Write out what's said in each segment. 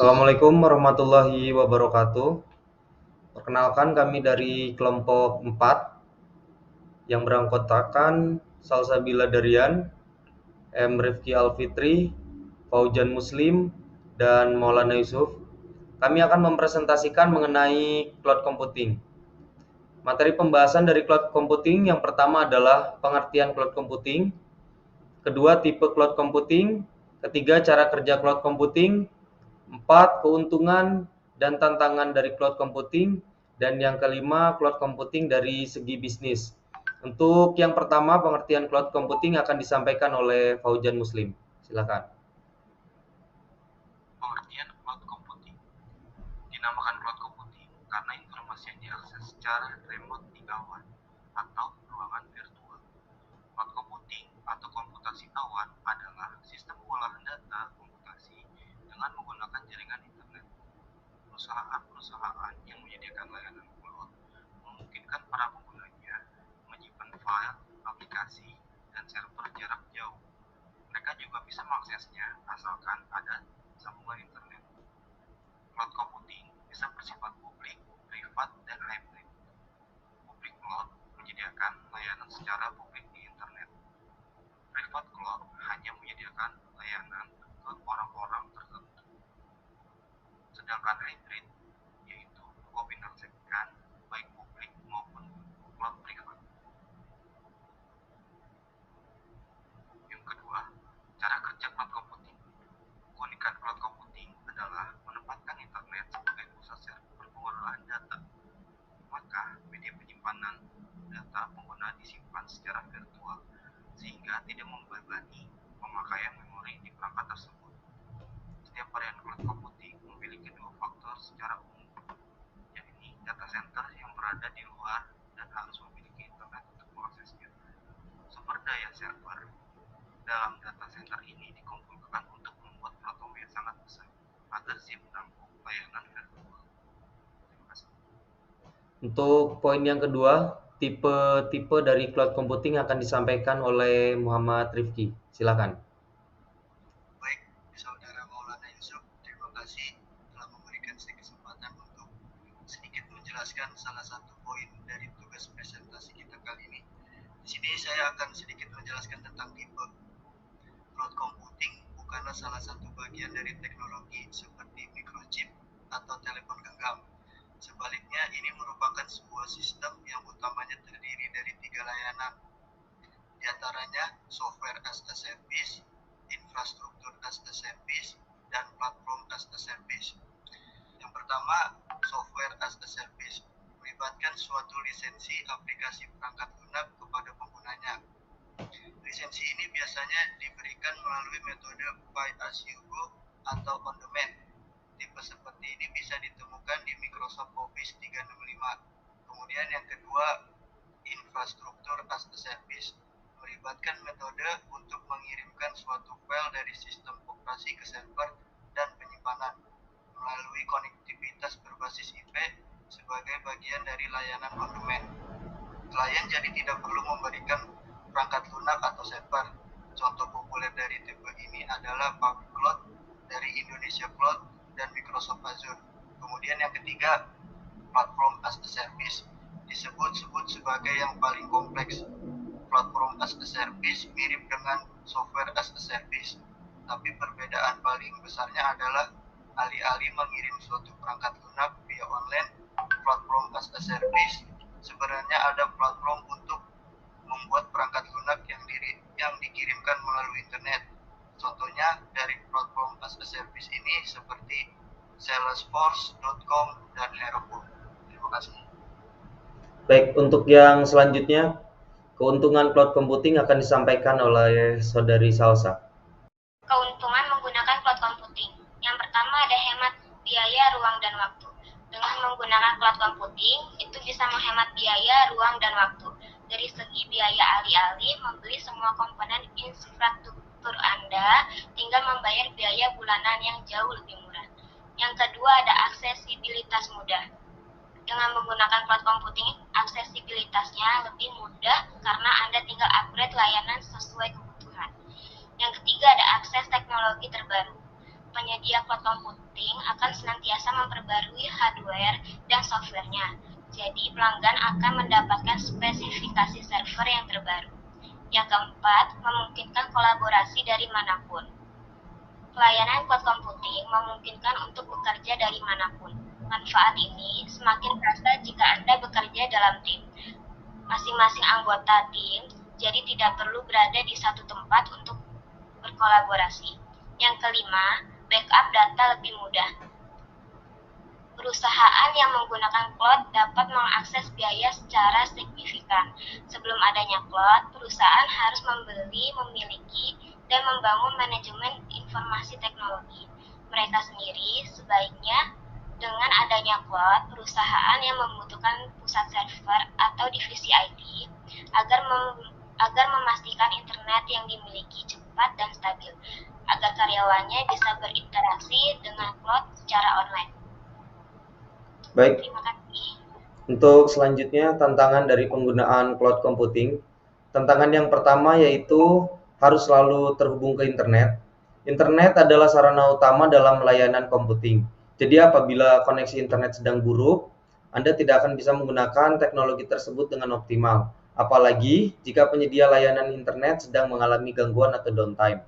Assalamualaikum warahmatullahi wabarakatuh. Perkenalkan kami dari kelompok 4 yang beranggotakan Salsabila Darian, M. Rifki Alfitri, Faujan Muslim, dan Maulana Yusuf. Kami akan mempresentasikan mengenai cloud computing. Materi pembahasan dari cloud computing yang pertama adalah pengertian cloud computing, kedua tipe cloud computing, ketiga cara kerja cloud computing, 4 keuntungan dan tantangan dari cloud computing, dan yang kelima cloud computing dari segi bisnis. Untuk yang pertama, pengertian cloud computing akan disampaikan oleh Faujan Muslim. Silakan. Pengertian cloud computing. Dinamakan cloud computing karena informasi yang diakses secara remote di awan atau ruangan virtual. Cloud computing atau komputasi awan adalah sistem pengolahan data komputasi dengan menggunakan jaringan internet. Perusahaan-perusahaan yang menyediakan layanan cloud memungkinkan para penggunanya menyimpan file, aplikasi, dan server jarak jauh. Mereka juga bisa mengaksesnya asalkan ada sambungan internet. Cloud computing bisa bersifat publik, privat, dan hybrid. Public cloud menyediakan layanan secara publik di internet. Private cloud hanya menyediakan layanan ke orang-orang tertentu. Sedangkan hybrid yaitu mengombinasikan baik publik maupun cloud privat. Yang kedua, cara kerja cloud computing. Keunikan cloud computing adalah menempatkan internet sebagai pusat pengolahan data. Maka media penyimpanan data pengguna disimpan secara virtual sehingga tidak membebani pemakaian memori di perangkat tersebut. Setiap varian cloud computing memiliki dua faktor secara umum, yakni data center yang berada di luar dan harus memiliki internet untuk mengaksesnya. Sumber daya server dalam data center ini dikumpulkan untuk membuat platform yang sangat besar agar siap menampung layanan virtual. Terima kasih. Untuk poin yang kedua, tipe-tipe dari cloud computing akan disampaikan oleh Muhammad Rifki. Silakan. Baik, Saudara Maulana Yusuf, terima kasih telah memberikan saya kesempatan untuk sedikit menjelaskan salah satu poin dari tugas presentasi kita kali ini. Di sini saya akan sedikit menjelaskan tentang tipe. Cloud computing bukanlah salah satu bagian dari teknologi seperti microchip atau telepon genggam. Sebaliknya, ini merupakan sebuah sistem yang utamanya terdiri dari 3 layanan, di antaranya software as a service, infrastruktur as a service, dan platform as a service. Yang pertama, software as a service melibatkan suatu lisensi aplikasi perangkat lunak kepada penggunanya. Lisensi ini biasanya diberikan melalui metode pay as you go atau on demand. Tipe seperti ini bisa ditemukan di Microsoft Office 365. Kemudian yang kedua, infrastruktur as a service melibatkan metode untuk mengirimkan suatu file dari sistem operasi ke server dan penyimpanan melalui konektivitas berbasis IP sebagai bagian dari layanan on demand. Klien jadi tidak perlu memberikan perangkat lunak atau server. Contoh populer dari tipe ini adalah Public Cloud dari Indonesia Cloud dan Microsoft Azure. Kemudian yang ketiga, platform as a service disebut-sebut sebagai yang paling kompleks. Platform as a service mirip dengan software as a service, tapi perbedaan paling besarnya adalah alih-alih mengirim suatu perangkat lunak via online, platform as a service sebenarnya ada platform untuk membuat perangkat lunak yang dikirimkan melalui internet. Contohnya dari platform as a service ini seperti Salesforce.com dan Heroku. Terima kasih. Baik, untuk yang selanjutnya, keuntungan cloud computing akan disampaikan oleh Saudari Salsa. Keuntungan menggunakan cloud computing. Yang pertama ada hemat biaya, ruang, dan waktu. Dengan menggunakan cloud computing, itu bisa menghemat biaya, ruang, dan waktu. Dari segi biaya alih-alih membeli semua komponen infrastruktur Anda, tinggal membayar biaya bulanan yang jauh lebih murah. Yang kedua ada aksesibilitas mudah. Dengan menggunakan cloud computing, aksesibilitasnya lebih mudah karena Anda tinggal upgrade layanan sesuai kebutuhan. Yang ketiga ada akses teknologi terbaru. penyedia cloud computing akan senantiasa memperbarui hardware dan softwarenya. Jadi pelanggan akan mendapatkan spesifikasi server yang terbaru. Yang keempat, memungkinkan kolaborasi dari manapun. Pelayanan cloud computing memungkinkan untuk bekerja dari manapun. Manfaat ini semakin terasa jika Anda bekerja dalam tim. Masing-masing anggota tim jadi tidak perlu berada di satu tempat untuk berkolaborasi. Yang kelima, backup data lebih mudah. Perusahaan yang menggunakan cloud dapat mengakses biaya secara signifikan. Sebelum adanya cloud, perusahaan harus membeli, memiliki, dan membangun manajemen informasi teknologi. Mereka sendiri sebaiknya dengan adanya cloud, perusahaan yang membutuhkan pusat server atau divisi IT agar memastikan internet yang dimiliki cepat dan stabil, agar karyawannya bisa berinteraksi dengan cloud secara online. Baik, Terima kasih. untuk selanjutnya tantangan dari penggunaan cloud computing. Tantangan yang pertama yaitu harus selalu terhubung ke internet. Internet adalah sarana utama dalam layanan computing. Jadi apabila koneksi internet sedang buruk, Anda tidak akan bisa menggunakan teknologi tersebut dengan optimal. Apalagi jika penyedia layanan internet sedang mengalami gangguan atau downtime.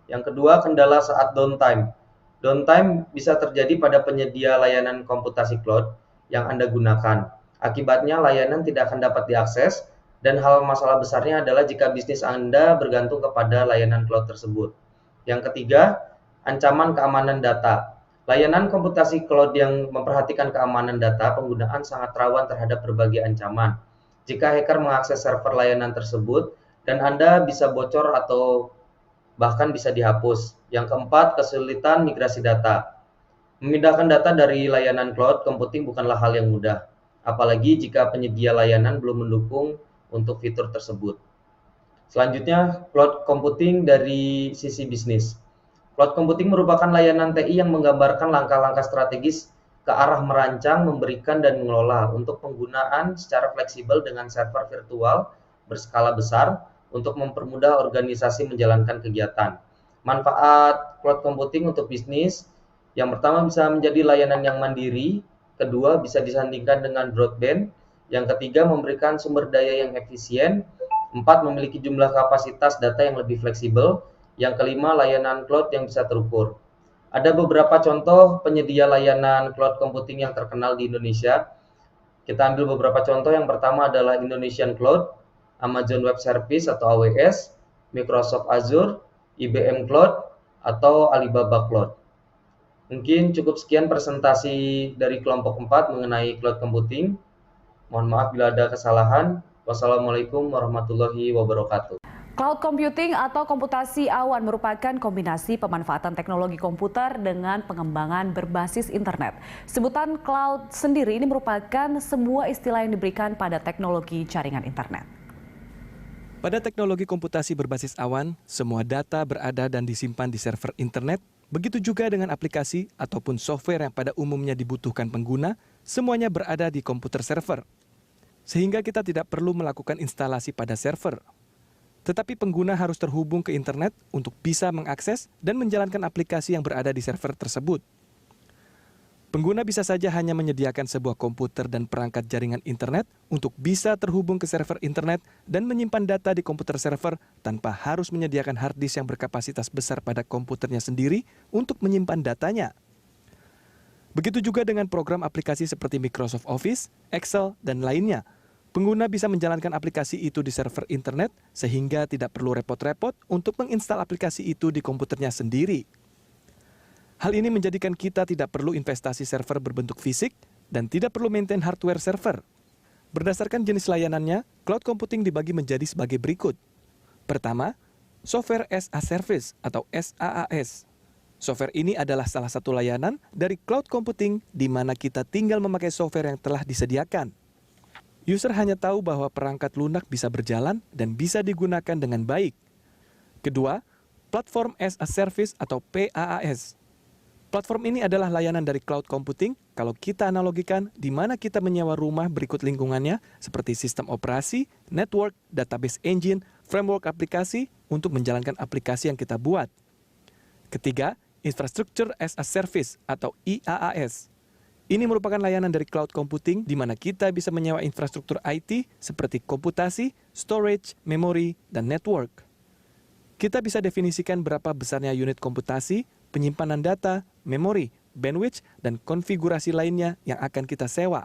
Yang kedua, kendala saat downtime. Downtime bisa terjadi pada penyedia layanan komputasi cloud yang Anda gunakan. Akibatnya layanan tidak akan dapat diakses dan masalah besarnya adalah jika bisnis Anda bergantung kepada layanan cloud tersebut. Yang ketiga, ancaman keamanan data. Layanan komputasi cloud yang memperhatikan keamanan data penggunaan sangat rawan terhadap berbagai ancaman. Jika hacker mengakses server layanan tersebut dan Anda bisa bocor atau bahkan bisa dihapus. Yang keempat, kesulitan migrasi data. Memindahkan data dari layanan cloud computing bukanlah hal yang mudah, apalagi jika penyedia layanan belum mendukung untuk fitur tersebut. Selanjutnya, cloud computing dari sisi bisnis. Cloud computing merupakan layanan TI yang menggambarkan langkah-langkah strategis ke arah merancang, memberikan, dan mengelola untuk penggunaan secara fleksibel dengan server virtual berskala besar untuk mempermudah organisasi menjalankan kegiatan. Manfaat cloud computing untuk bisnis, yang pertama bisa menjadi layanan yang mandiri, kedua bisa disandingkan dengan broadband, yang ketiga memberikan sumber daya yang efisien, empat memiliki jumlah kapasitas data yang lebih fleksibel, yang kelima layanan cloud yang bisa terukur. Ada beberapa contoh penyedia layanan cloud computing yang terkenal di Indonesia. Kita ambil beberapa contoh. Yang pertama adalah Indonesian Cloud, Amazon Web Service atau AWS, Microsoft Azure, IBM Cloud, atau Alibaba Cloud. Mungkin cukup sekian presentasi dari kelompok 4 mengenai cloud computing. Mohon maaf bila ada kesalahan. Wassalamualaikum warahmatullahi wabarakatuh. Cloud computing atau komputasi awan merupakan kombinasi pemanfaatan teknologi komputer dengan pengembangan berbasis internet. Sebutan cloud sendiri ini merupakan sebuah istilah yang diberikan pada teknologi jaringan internet. Pada teknologi komputasi berbasis awan, semua data berada dan disimpan di server internet. Begitu juga dengan aplikasi ataupun software yang pada umumnya dibutuhkan pengguna, semuanya berada di komputer server. Sehingga kita tidak perlu melakukan instalasi pada server. Tetapi pengguna harus terhubung ke internet untuk bisa mengakses dan menjalankan aplikasi yang berada di server tersebut. Pengguna bisa saja hanya menyediakan sebuah komputer dan perangkat jaringan internet untuk bisa terhubung ke server internet dan menyimpan data di komputer server tanpa harus menyediakan hard disk yang berkapasitas besar pada komputernya sendiri untuk menyimpan datanya. Begitu juga dengan program aplikasi seperti Microsoft Office, Excel, dan lainnya. Pengguna bisa menjalankan aplikasi itu di server internet sehingga tidak perlu repot-repot untuk menginstal aplikasi itu di komputernya sendiri. Hal ini menjadikan kita tidak perlu investasi server berbentuk fisik dan tidak perlu maintain hardware server. Berdasarkan jenis layanannya, cloud computing dibagi menjadi sebagai berikut. Pertama, Software as a Service atau SaaS. Software ini adalah salah satu layanan dari cloud computing di mana kita tinggal memakai software yang telah disediakan. User hanya tahu bahwa perangkat lunak bisa berjalan dan bisa digunakan dengan baik. Kedua, Platform as a Service atau PaaS. Platform ini adalah layanan dari cloud computing kalau kita analogikan di mana kita menyewa rumah berikut lingkungannya seperti sistem operasi, network, database engine, framework aplikasi untuk menjalankan aplikasi yang kita buat. Ketiga, Infrastructure as a Service atau IaaS. Ini merupakan layanan dari cloud computing di mana kita bisa menyewa infrastruktur IT seperti komputasi, storage, memori, dan network. Kita bisa definisikan berapa besarnya unit komputasi, penyimpanan data, memori, bandwidth, dan konfigurasi lainnya yang akan kita sewa.